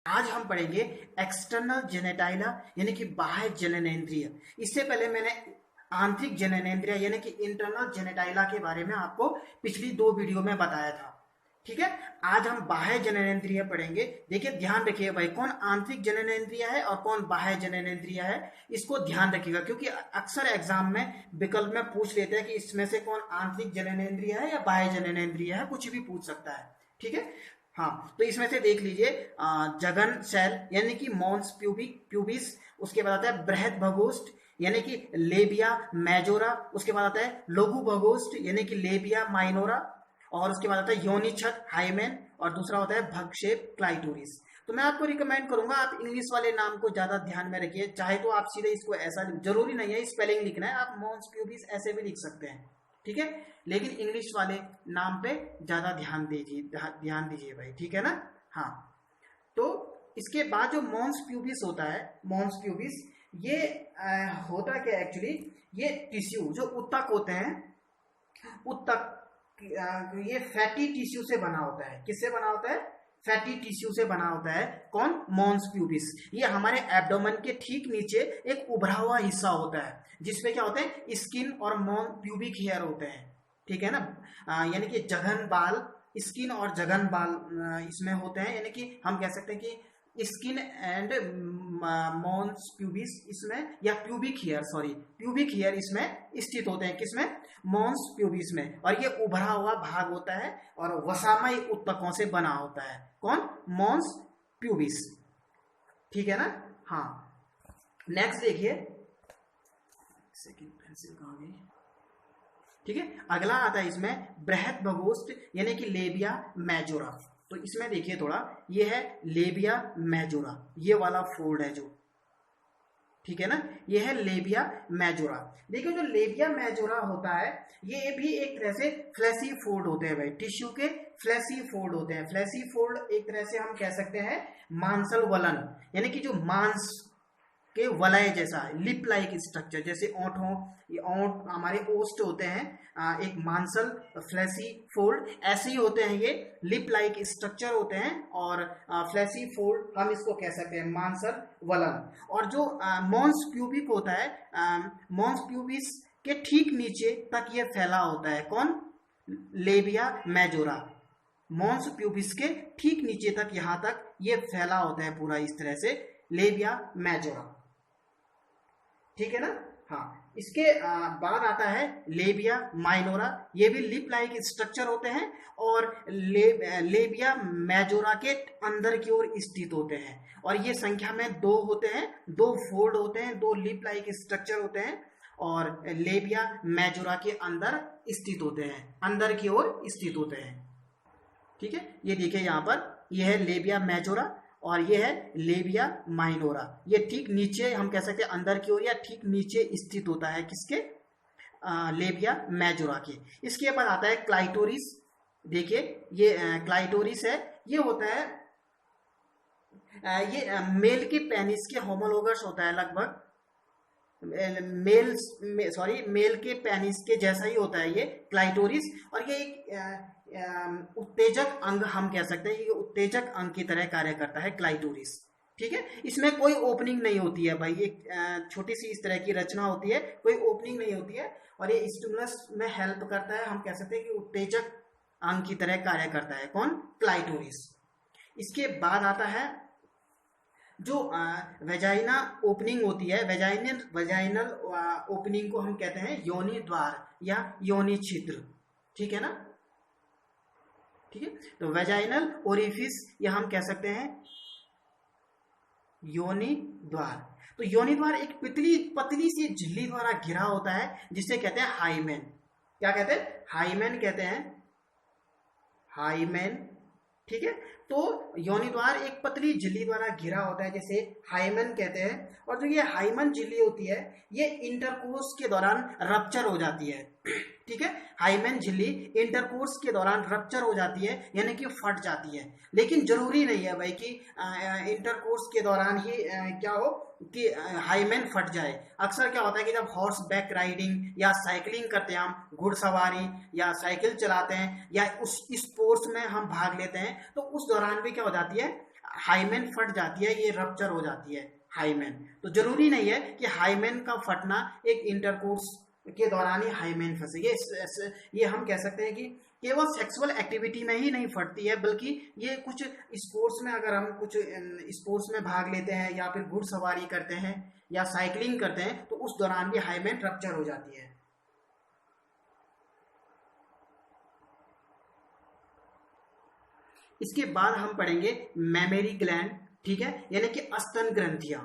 आज हम पढ़ेंगे एक्सटर्नल जेनेटाइला यानी कि बाह्य जननेंद्रिय। इससे पहले मैंने आंतरिक जननेंद्रिय यानी कि इंटरनल जेनेटाइला के बारे में आपको पिछली 2 वीडियो में बताया था। ठीक है, आज हम बाह्य जननेंद्रिय पढ़ेंगे। देखिए ध्यान रखिए भाई, कौन आंतरिक जननेंद्रिय है और कौन बाह्य जननेंद्रिय है, इसको ध्यान रखिएगा, क्योंकि अक्सर एग्जाम में विकल्प में पूछ लेते हैं कि इसमें से कौन आंतरिक जननेंद्रिय है या बाह्य जननेंद्रिय है, कुछ भी पूछ सकता है। ठीक है, हाँ, तो इसमें से देख लीजिए जघन सेल यानी कि मॉन्स प्यूबिस, उसके बाद आता है बृहद भगोष्ठ यानी कि लेबिया मेजोरा, उसके बाद आता है लघु भगोष्ठ यानी कि लेबिया माइनोरा, और उसके बाद आता है योनि छत हाइमेन, और दूसरा होता है भगक्षेप क्लाइटोरिस। तो मैं आपको रिकमेंड करूंगा आप इंग्लिश वाले नाम को ज्यादा ध्यान में रखिए। चाहे तो आप सीधे इसको ऐसा, जरूरी नहीं है स्पेलिंग लिखना है, आप मॉन्स प्यूबिस ऐसे भी लिख सकते हैं। ठीक है, लेकिन इंग्लिश वाले नाम पे ज्यादा ध्यान दीजिए भाई। ठीक है ना। हाँ, तो इसके बाद जो मॉन्स प्यूबिस होता है, मॉन्स प्यूबिस ये होता क्या एक्चुअली, ये टिश्यू जो उत्तक होते हैं, उत्तक ये फैटी टिश्यू से बना होता है। किससे बना होता है? फैटी टिश्यू से बना होता है। कौन? Mons pubis. ये हमारे एब्डोमेन के ठीक नीचे एक उभरा हुआ हिस्सा होता है, जिसपे क्या होते हैं, स्किन और मॉन प्यूबिक हेयर होते हैं। ठीक है ना, यानी कि जघन बाल, स्किन और जघन बाल इसमें होते हैं, यानी कि हम कह सकते हैं कि स्किन एंड मॉन्स प्यूबिस इसमें, या प्यूबिक हेयर इसमें स्थित होते हैं। किसमें? मॉन्स प्यूबिस में। और ये उभरा हुआ भाग होता है और वसामय उत्तकों से बना होता है। कौन? Mons pubis. ठीक है ना। हाँ, नेक्स्ट देखिए, सेकंड पेंसिल कहाँ गई। ठीक है, अगला आता है इसमें बृहद भगोष्ठ यानी कि लेबिया मेजोरा। तो इसमें देखिए थोड़ा, ये है लेबिया मेजोरा, ये वाला फोल्ड है जो, ठीक है ना, ये है लेबिया मेजोरा। देखिए जो लेबिया मेजोरा होता है, ये भी एक तरह से फ्लैशी फोल्ड होते हैं भाई, टिश्यू के फ्लैशी फोल्ड होते हैं। फ्लैशी फोल्ड एक तरह से हम कह सकते हैं मांसल वलन, यानी कि जो मांस के वलय जैसा लिप लाइक स्ट्रक्चर, जैसे ओंठ हो, ये ओंठ हमारे ओस्ट होते हैं, एक मांसल फ्लैशी फोल्ड ऐसे ही होते हैं, ये लिप लाइक स्ट्रक्चर होते हैं, और फ्लैशी फोल्ड हम इसको कह सकते हैं मांसल वलन। और जो मॉन्स प्यूबिक होता है, मॉन्स प्यूबिस के ठीक नीचे तक ये फैला होता है। कौन? Labia majora. मॉन्स प्यूबिस के ठीक नीचे तक, यहां तक ये फैला होता है पूरा इस तरह से, लेबिया मेजोरा। ठीक है ना। हाँ, इसके बाद आता है लेबिया माइनोरा, ये भी लिप लाइक स्ट्रक्चर होते हैं और लेबिया मेजोरा के अंदर की ओर स्थित होते हैं। और ये संख्या में 2 होते हैं, 2 फोल्ड होते हैं, 2 लिप लाइक स्ट्रक्चर होते हैं, और लेबिया मेजोरा के अंदर स्थित होते हैं, अंदर की ओर स्थित होते हैं। ठीक है, ये देखिए यहाँ पर, यह है लेबिया मेजोरा और ये है लेबिया माइनोरा। ये ठीक नीचे हम कह सकते हैं अंदर की ओर, या ठीक नीचे स्थित होता है किसके? लेबिया मेजोरा के। इसके बाद आता है क्लाइटोरिस। देखिए ये क्लाइटोरिस है, ये होता है ये मेल के पेनिस के होमोलोगस होता है, लगभग मेल के पेनिस के जैसा ही होता है ये क्लाइटोरिस। और ये एक उत्तेजक अंग हम कह सकते हैं, ये उत्तेजक अंग की तरह कार्य करता है क्लाइटोरिस। ठीक है, इसमें कोई ओपनिंग नहीं होती है भाई, एक छोटी सी इस तरह की रचना होती है, कोई ओपनिंग नहीं होती है, और ये स्टिमुलस में हेल्प करता है। हम कह सकते हैं कि उत्तेजक अंग की तरह कार्य करता है। कौन? क्लाइटोरिस। इसके बाद आता है जो वेजाइना ओपनिंग होती है, वेजाइनल ओपनिंग को हम कहते हैं योनि द्वार या योनि छिद्र। ठीक है ना। ठीक है, तो वेजाइनल ओरिफिस या हम कह सकते हैं योनि द्वार। तो योनि द्वार एक पतली सी झिल्ली द्वारा घिरा होता है, जिसे कहते हैं हाइमेन। क्या कहते हैं? हाइमेन कहते हैं, हाइमेन। ठीक है, तो योनि द्वार एक पतली झिल्ली द्वारा घिरा होता है, जिसे हाइमेन कहते हैं। और जो ये हाइमेन झिल्ली होती है, ये इंटरकोर्स के दौरान रप्चर हो जाती है। ठीक है, हाइमेन झिल्ली इंटरकोर्स के दौरान रप्चर हो जाती है, यानी कि फट जाती है। लेकिन जरूरी नहीं है भाई कि इंटरकोर्स के दौरान ही क्या हो कि हाइमेन फट जाए। अक्सर क्या होता है कि जब हॉर्स बैक राइडिंग या साइकिलिंग करते हैं, हम घुड़सवारी या साइकिल चलाते हैं, या उस स्पोर्ट्स में हम भाग लेते हैं, तो उस दौरान भी क्या हो जाती है, हाइमेन फट जाती है, ये रप्चर हो जाती है हाइमेन। तो जरूरी नहीं है कि हाइमेन का फटना एक इंटरकोर्स के दौरान ही हाइमेन फंसे। ये हम कह सकते हैं कि केवल सेक्सुअल एक्टिविटी में ही नहीं फटती है, बल्कि ये कुछ स्पोर्ट्स में, अगर हम कुछ स्पोर्ट्स में भाग लेते हैं या फिर घुड़सवारी करते हैं या साइकिलिंग करते हैं तो उस दौरान भी हाइमेन रप्चर हो जाती है। इसके बाद हम पढ़ेंगे मेमोरी ग्लैंड, ठीक है, यानी कि स्तन ग्रंथियां।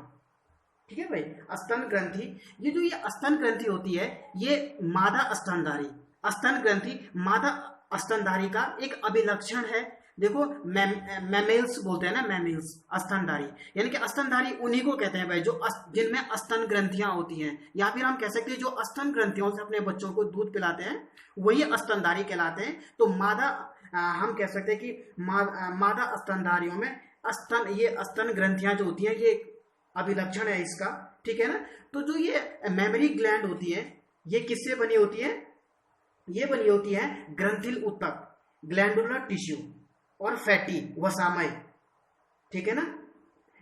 ठीक है भाई, स्तन ग्रंथि, ये स्तन ग्रंथि होती है, ये मादा स्तनधारी, स्तन ग्रंथि मादा स्तनधारी का एक अभिलक्षण है। देखो मैमेल्स बोलते हैं ना, मैमेल्स स्तनधारी, यानी कि स्तनधारी उन्हीं को कहते हैं भाई जो जिनमें स्तन ग्रंथियां होती हैं, या फिर हम कह सकते हैं जो स्तन ग्रंथियों से अपने बच्चों को दूध पिलाते हैं वही स्तनधारी कहलाते हैं। तो मादा हम कह सकते हैं कि मादा स्तनधारियों में ये स्तन ग्रंथियां जो होती हैं ये अभिलक्षण है इसका, ठीक है ना। तो जो ये मेमोरी ग्लैंड होती है ये किससे बनी होती है? ये बनी होती है ग्रंथिल ऊतक, ग्लैंडुलर टिश्यू और फैटी वसामय, ठीक है ना।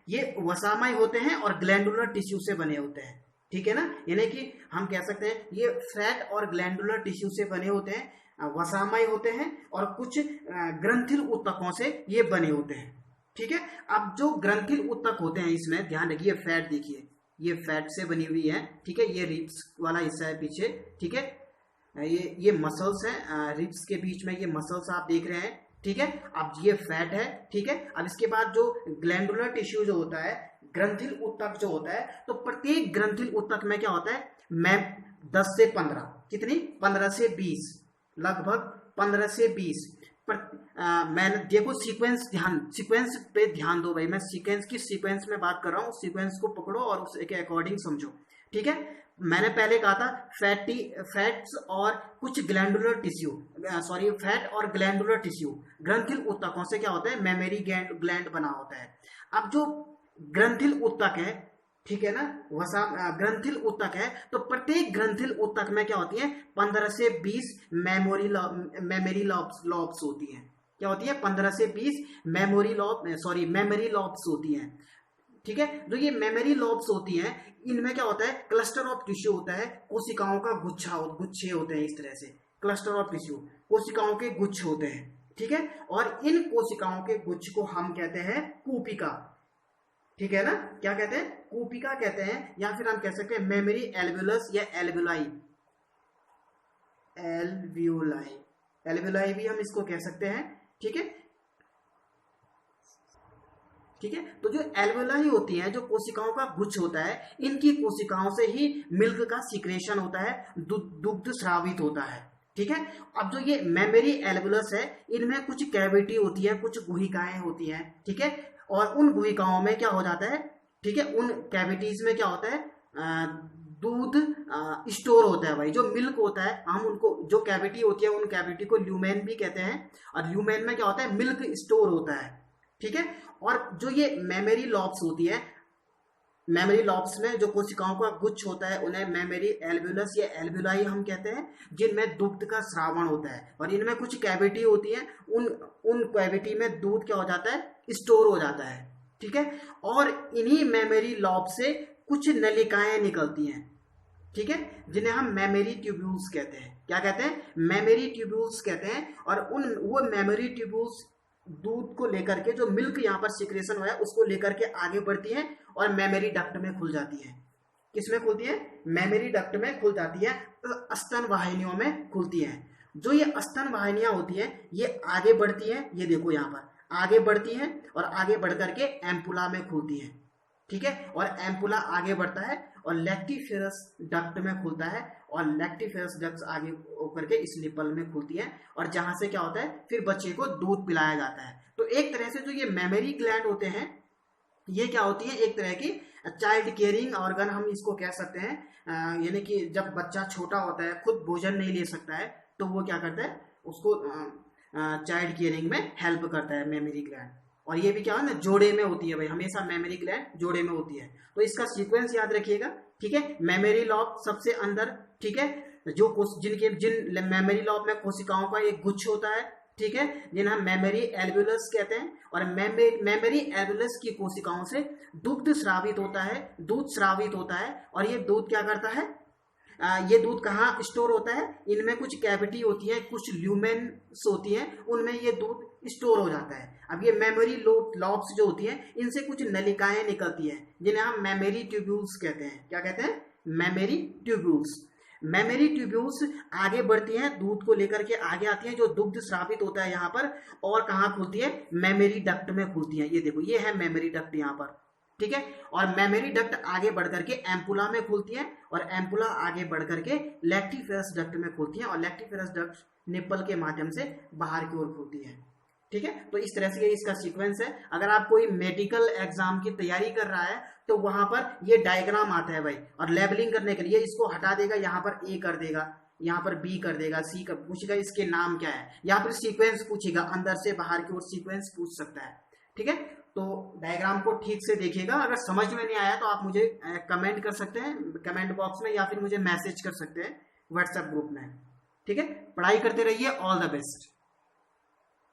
ये वसामय होते हैं और ग्लैंडुलर टिश्यू से बने होते हैं, ठीक है ना। यानी कि हम कह सकते हैं ये फैट और ग्लैंडुलर टिश्यू से बने होते हैं, वसामय होते हैं और कुछ ग्रंथिल ऊतकों से ये बने होते हैं, ठीक है। अब जो ग्रंथिल ऊतक होते हैं इसमें ध्यान रखिए, फैट देखिए ये फैट से बनी हुई है, ठीक है। ये रिब्स वाला हिस्सा है पीछे, ठीक है। ये मसल्स हैं, रिब्स के बीच में ये मसल्स आप देख रहे हैं, ठीक है। अब ये फैट है, ठीक है। अब इसके बाद जो ग्लैंडुलर टिश्यू जो होता है, ग्रंथिल ऊतक जो होता है, तो प्रत्येक ग्रंथिल ऊतक में क्या होता है, 10 से 15, कितनी 15 से 20, लगभग 15 से 20। मैंने देखो सीक्वेंस पे ध्यान दो भाई, मैं सीक्वेंस में बात कर रहा हूँ, सीक्वेंस को पकड़ो और उसके अकॉर्डिंग समझो, ठीक है। मैंने पहले कहा था फैट्स और कुछ ग्लैंडुलर टिश्यू, सॉरी फैट और ग्लैंडुलर टिश्यू ग्रंथिल ऊतकों से क्या होता है, मेमोरी ग्लैंड बना होता है। अब जो ग्रंथिल ऊतक है, ठीक है ना, ग्रंथिल ऊतक है, तो प्रत्येक ग्रंथिल ऊतक में क्या होती है, 15 से 20 मेमोरी लॉब्स होती हैं। क्या होती है, 15 से 20 मेमोरी लॉब्स होती हैं, ठीक है। जो ये मेमोरी लॉब्स होती हैं इनमें क्या होता है, क्लस्टर ऑफ टिश्यू होता है, कोशिकाओं का गुच्छे होते हैं, इस तरह से क्लस्टर ऑफ टिश्यू, कोशिकाओं के गुच्छ होते हैं, ठीक है। और इन कोशिकाओं के गुच्छ को हम कहते हैं कूपिका, ठीक है ना। क्या कहते हैं, कूपिका कहते हैं, या फिर हम कह सकते हैं मेमोरी एल्वेलस या एल्वेलाई भी हम इसको कह सकते हैं, ठीक है, ठीक है। तो जो एल्वेलाई होती हैं, जो कोशिकाओं का गुच्छ होता है, इनकी कोशिकाओं से ही मिल्क का सिक्रेशन होता है, दुग्ध स्रावित होता है, ठीक है। अब जो ये मेमोरी एल्वेलस है इनमें कुछ कैविटी होती है, कुछ गुहिकाएं होती हैं, ठीक है। और उन गुहिकाओं में क्या हो जाता है, ठीक है, उन कैविटीज में क्या होता है, दूध स्टोर होता है भाई, जो मिल्क होता है, हम उनको जो कैविटी होती है उन कैविटी को ल्यूमेन भी कहते हैं, और ल्यूमेन में क्या होता है, मिल्क स्टोर होता है, ठीक है। और जो ये मेमोरी लॉब्स होती है, मेमोरी लॉब्स में जो कोशिकाओं का गुच्छ होता है उन्हें मेमोरी एल्वेलस या एल्वेलाई हम कहते हैं, जिनमें दुग्ध का स्रावण होता है, और इनमें कुछ कैविटी होती है, उन कैविटी में दूध क्या हो जाता है, स्टोर हो जाता है, ठीक है। और इन्हीं मेमोरी लॉब से कुछ नलिकाएं निकलती हैं, ठीक है, जिन्हें हम मेमोरी ट्यूब्यूल्स कहते हैं। क्या कहते हैं, मेमोरी ट्यूब्यूल्स कहते हैं। और वो मेमोरी ट्यूब्यूल्स दूध को लेकर के, जो मिल्क यहाँ पर सिक्रेशन हुआ है उसको लेकर के आगे बढ़ती है और मेमोरी डक्ट में खुल जाती है। किसमें खुलती है, मेमोरी डक्ट में खुल जाती है, तो स्तन वाहिनियों में खुलती है। जो ये स्तन वाहिनियां होती हैं ये आगे बढ़ती हैं, ये देखो यहाँ पर आगे बढ़ती हैं और आगे बढ़ करके एम्पुला में खुलती है, ठीक है। और एम्पुला आगे बढ़ता है और लैक्टिफेरस डक्ट में खुलता है, और लैक्टिफेरस डक्ट आगे होकर के इस निपल में खुलती है, और जहां से क्या होता है, फिर बच्चे को दूध पिलाया जाता है। तो एक तरह से जो ये मेमोरी ग्लैंड होते हैं ये क्या होती है, एक तरह की चाइल्ड केयरिंग ऑर्गन हम इसको कह सकते हैं। यानी कि जब बच्चा छोटा होता है, खुद भोजन नहीं ले सकता है, तो वो क्या करता है, उसको चाइल्ड केयरिंग में हेल्प करता है मेमोरी ग्लैंड। और ये भी क्या है ना, जोड़े में होती है भाई, हमेशा मेमोरी ग्लैंड जोड़े में होती है। तो इसका सीक्वेंस याद रखिएगा, ठीक है। मेमोरी लॉब सबसे अंदर, ठीक है, जिन मेमोरी लॉब में कोशिकाओं का एक गुच्छ होता है, ठीक है, जिन्हें हम मेमोरी एल्वेलस कहते हैं। और मेमोरी एल्वेलस की कोशिकाओं से दुग्ध स्रावित होता है, दूध स्रावित होता है। और ये दूध क्या करता है, ये दूध कहाँ स्टोर होता है, इनमें कुछ कैविटी होती है, कुछ ल्यूमेन्स होती है, उनमें ये दूध स्टोर हो जाता है। अब ये मेमोरी लॉब्स जो होती हैं, इनसे कुछ नलिकाएं निकलती हैं, जिन्हें हम मेमोरी ट्यूब्यूल्स कहते हैं। क्या कहते हैं, मेमोरी ट्यूब्यूल्स। मेमोरी ट्यूब्यूल्स आगे बढ़ती हैं, दूध को लेकर के आगे आती हैं, जो दुग्ध स्रावित होता है यहाँ पर, और कहाँ खुलती है, मेमोरी डक्ट में खुलती है। ये देखो, ये है मेमोरी डक्ट यहाँ पर, ठीक है। और मेमोरी डक्ट आगे बढ़ करके एम्पुला में खुलती है, और एम्पुला आगे बढ़ करके लैक्टिफेरस डक्ट में खुलती है, और लैक्टिफेरस डक्ट निप्पल के माध्यम से बाहर की ओर खुलती है, ठीक है। तो इस तरह से ये इसका सीक्वेंस है। अगर आप कोई मेडिकल एग्जाम की तैयारी कर रहा है तो वहां पर ये डायग्राम आता है भाई, और लेबलिंग करने के लिए इसको हटा देगा, यहाँ पर ए कर देगा, यहाँ पर बी कर देगा, सी कर पूछेगा इसके नाम क्या है, या फिर सीक्वेंस पूछेगा, अंदर से बाहर की ओर सीक्वेंस पूछ सकता है, ठीक है। तो डायग्राम को ठीक से देखिएगा। अगर समझ में नहीं आया तो आप मुझे कमेंट कर सकते हैं कमेंट बॉक्स में, या फिर मुझे मैसेज कर सकते हैं व्हाट्सएप ग्रुप में, ठीक है। पढ़ाई करते रहिए, ऑल द बेस्ट।